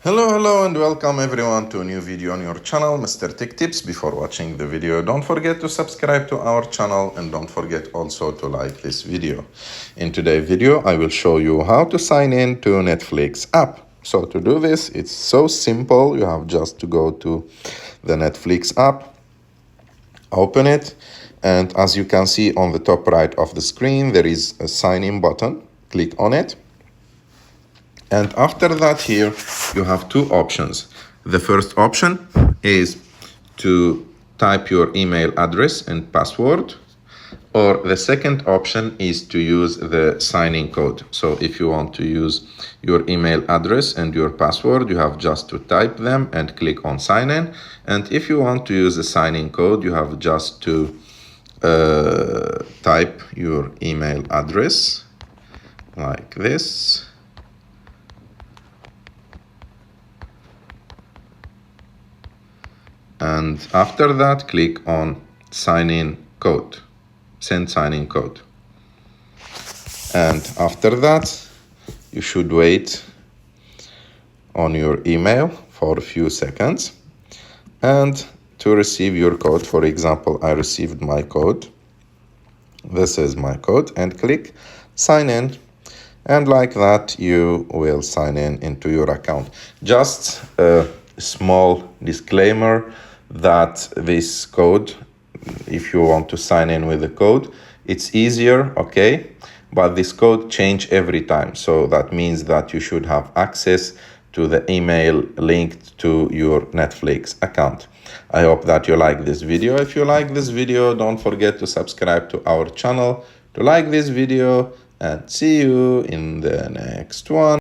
Hello and welcome everyone to a new video on your channel, Mr. Tech Tips. Before watching the video, don't forget to subscribe to our channel and don't forget also to like this video. In today's video, I will show you how to sign in to Netflix app. So to do this, it's so simple. You have just to go to the Netflix app, open it, and as you can see on the top right of the screen, there is a sign in button. Click on it. And after that, here you have two options. The first option is to type your email address and password, or the second option is to use the sign-in code. So if you want to use your email address and your password, you have just to type them and click on sign in. And if you want to use the sign-in code, you have just to type your email address like this. And after that, click on sign in code, send sign in code. And after that, you should wait on your email for a few seconds and to receive your code. For example, I received my code. This is my code, and click sign in. And like that, you will sign in into your account. Just a small disclaimer that this code, if you want to sign in with the code, it's easier, okay? But this code change every time. So that means that you should have access to the email linked to your Netflix account. I hope that you like this video. If you like this video, don't forget to subscribe to our channel, to like this video, and see you in the next one.